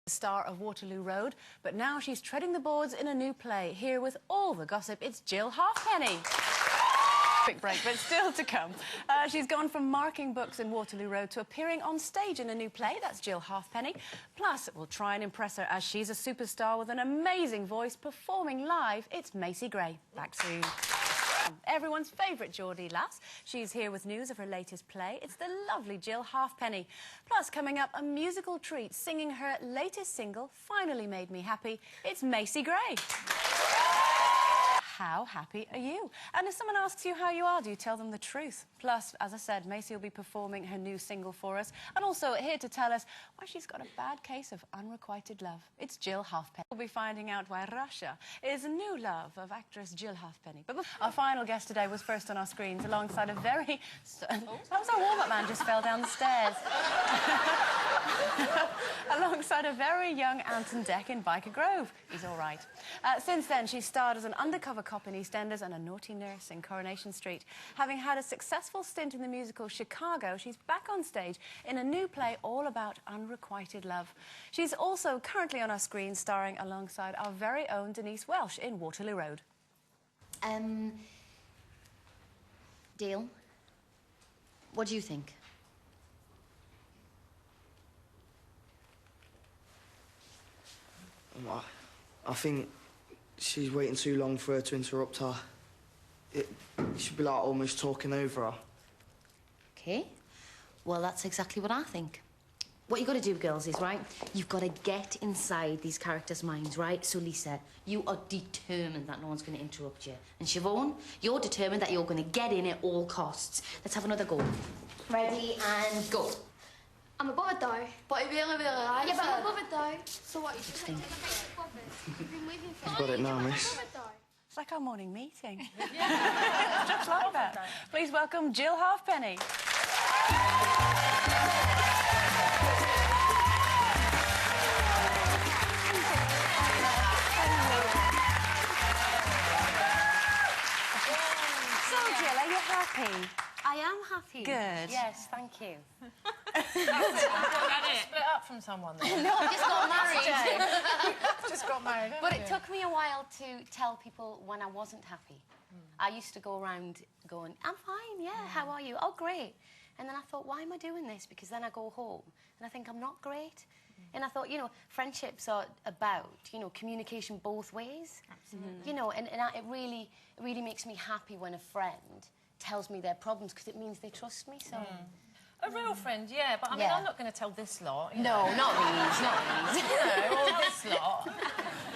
Star of Waterloo Road, but now she's treading the boards in a new play. Here with all the gossip, it's Jill Halfpenny. Quick break, but still to come. She's gone from marking books in Waterloo Road to appearing on stage in a new play. That's Jill Halfpenny. Plus, we'll try and impress her as she's a superstar with an amazing voice performing live. It's Macy Gray. Back soon. Everyone's favourite Geordie lass. She's here with news of her latest play. It's the lovely Jill Halfpenny. Plus, coming up, a musical treat, singing her latest single, Finally Made Me Happy. It's Macy Gray. How happy are you? And if someone asks you how you are, do you tell them the truth? Plus, as I said, Macy will be performing her new single for us, and also here to tell us why she's got a bad case of unrequited love. It's Jill Halfpenny. We'll be finding out why Russia is a new love of actress Jill Halfpenny. But our final guest today was first on our screens alongside a very... That was our warm-up man, just fell down the stairs. Alongside a very young Anton Deck in Biker Grove. He's all right. Since then, she starred as an undercover cop in EastEnders and a naughty nurse in Coronation Street. Having had a successful stint in the musical Chicago, she's back on stage in a new play all about unrequited love. She's also currently on our screen starring alongside our very own Denise Welsh in Waterloo Road. Dale, what do you think? I think she's waiting too long for her to interrupt her. It should be like almost talking over her. Okay. Well, that's exactly what I think. What you got to do, girls, is, right, you've got to get inside these characters' minds, right? So, Lisa, you are determined that no one's going to interrupt you. And Siobhan, you're determined that you're going to get in at all costs. Let's have another go. Ready, and go. I'm above it, though. But it really, really lies. Yeah, but I'm above it, though. So what, you just think? You've been waiting for... I've got it now, miss. It's like our morning meeting. It's just like that. Please welcome Jill Halfpenny. So, Jill, are you happy? I am happy. Good. Yes, thank you. Split up from someone then? No, I just got married. Just got married, But it took me a while to tell people when I wasn't happy. I used to go around going, I'm fine, yeah, how are you? Oh, great. And then I thought, why am I doing this? Because then I go home and I think I'm not great. And I thought, you know, friendships are about, you know, communication both ways. Absolutely. You know, and it really makes me happy when a friend tells me their problems because it means they trust me, so... A real friend, yeah, but I mean, I'm not going to tell this lot. No, not these, not these. You know, all this lot.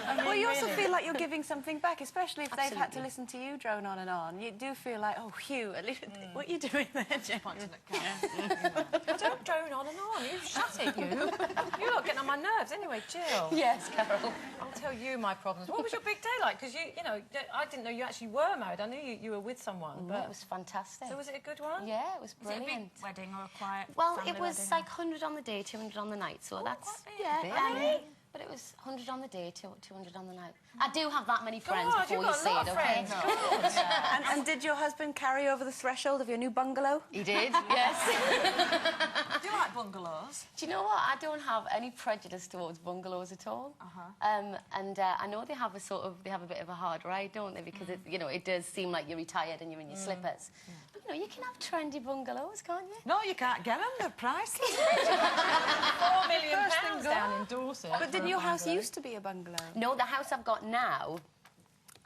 I mean, well, you also feel like you're giving something back, especially if Absolutely. they've had to listen to you drone on and on. You do feel like, oh, phew, at least... What are you doing there, Jill? Don't drone on and on. You shut it, you. You're not getting on my nerves. Anyway, Jill. Yes, Carol. I'll tell you my problems. What was your big day like? Because, you know, I didn't know you actually were married. I knew you were with someone, but... It was fantastic. So was it a good one? Yeah, it was brilliant. Was it a big wedding or a quiet Well, family it was wedding? like 100 on the day, 200 on the night, so that's... quite big. Yeah, really? But it was 100 on the day, 200 on the night. I do have that many friends God, before you've you got a say lot it, of okay? friends. And did your husband carry over the threshold of your new bungalow? He did, yes. Do you like bungalows? Do you know what? I don't have any prejudice towards bungalows at all. I know they have a bit of a hard ride, don't they? Because it, you know, it does seem like you're retired and you're in your slippers. But you know, you can have trendy bungalows, can't you? No, you can't get them. They're priceless. £4 million down in Dorset. But didn't your house used to be a bungalow? No, the house I've got now,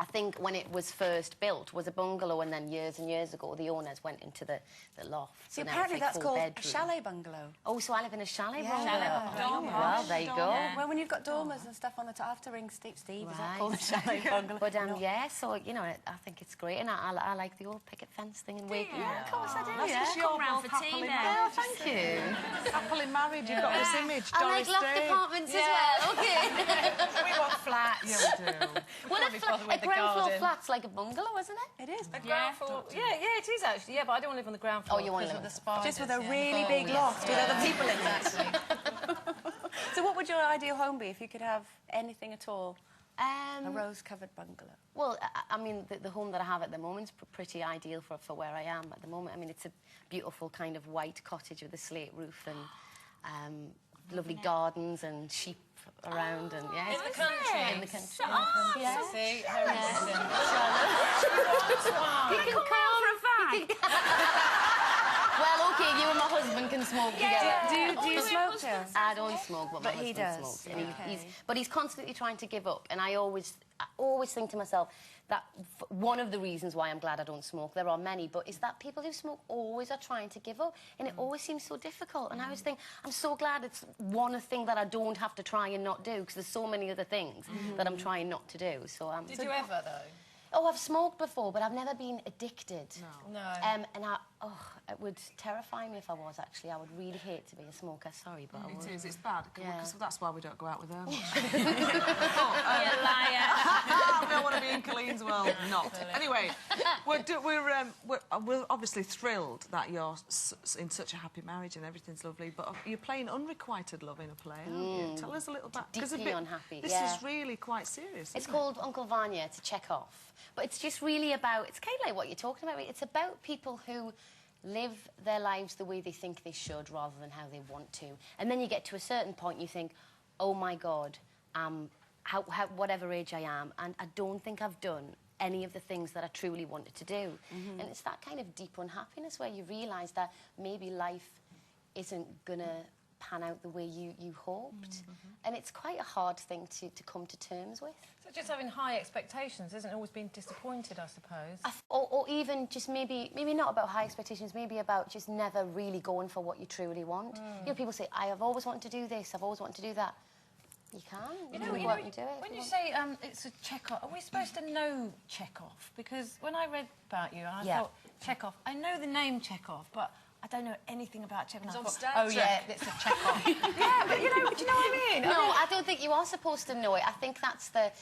I think when it was first built, was a bungalow, and then years and years ago, the owners went into the loft. See, and apparently it's that's like called bedroom. a chalet bungalow. Oh, so I live in a chalet Yeah. bungalow. Chalet. Well, there you go. Yeah. Well, when you've got dormers and stuff on the top, I have to ring Steve. Is that Right. called a chalet bungalow? But No. yeah, so you know, I think it's great, and I like the old picket fence thing and wake. you? Yeah, of course I do. That's Yeah. because you're Come round both for tea happily then. Oh, married. thank you. Happily married, you've got this image, I like Doris loft Day. apartments as well. Okay. We want flats. Yeah, we do. Well, Can't be bothered with a the ground floor garden. flat's like a bungalow, isn't it? It is. A ground floor. Yeah, it is actually. Yeah, but I don't want to live on the ground floor. Oh, you want to because live of the spiders. Just with a yeah. really Oh, big yes. loft with other people in it. So what would your ideal home be if you could have anything at all? A rose-covered bungalow. Well, I mean, the home that I have at the moment is pretty ideal for where I am at the moment. I mean, it's a beautiful kind of white cottage with a slate roof and lovely gardens and sheep around and yeah. In the country. In the country. Oh, Yeah. see, how interesting. You can come for a fag. Well, OK, you and my husband can smoke together. Do you smoke, Jill? I don't smoke, but my he husband does. smokes. And Okay. but he's constantly trying to give up. And I always think to myself that one of the reasons why I'm glad I don't smoke, there are many, but is that people who smoke always are trying to give up. And it always seems so difficult. And I always think, I'm so glad it's one thing that I don't have to try and not do, because there's so many other things that I'm trying not to do. So Did you ever, though? Oh, I've smoked before, but I've never been addicted. No. And it would terrify me if I was, actually. I would really hate to be a smoker. Sorry, but I would. It is, it's bad, because that's why we don't go out with her much. You liar. I want to be in Colleen's world. Not. Anyway, we're obviously thrilled that you're in such a happy marriage and everything's lovely, but you're playing unrequited love in a play, aren't you? Tell us a little bit. Deeply unhappy, This is really quite serious. It's called Uncle Vanya, to check off. But it's just really about... It's kind of like what you're talking about. It's about people who live their lives the way they think they should rather than how they want to. And then you get to a certain point and you think, oh, my God, whatever age I am, and I don't think I've done any of the things that I truly wanted to do. And it's that kind of deep unhappiness where you realise that maybe life isn't going to pan out the way you hoped. And it's quite a hard thing to come to terms with. So just having high expectations isn't always being disappointed, I suppose. Or even just maybe not about high expectations, maybe about just never really going for what you truly want. You know, people say, I have always wanted to do this, I've always wanted to do that. You can. You go out and do it. When you say it's a check-off, are we supposed to know Chekhov? Because when I read about you, I thought, Chekhov, I know the name Chekhov, but I don't know anything about Chekhov. on I thought, Star oh, Trek. yeah, it's a Chekhov. Yeah, but, you know, do you know what I mean? No, I don't think you are supposed to know it. I think that's the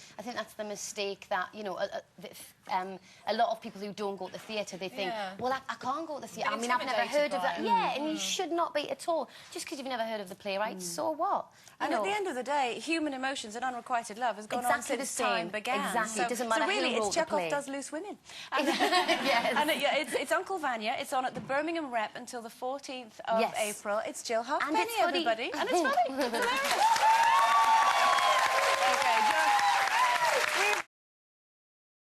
mistake that, you know, a lot of people who don't go to the theatre, they think, well, I can't go to the theatre. I mean, I've never heard of that. Yeah, and you should not be at all. Just because you've never heard of the playwright, so what? And at the end of the day, human emotions and unrequited love has gone on since time began. Exactly. It doesn't matter so really, who wrote it's Chekhov the play. does loose women. Yes. And it's Uncle Vanya. It's on at the Birmingham Rep until the 14th of April. It's Jill Halfpenny, it's funny. everybody. And it's funny. It's hilarious.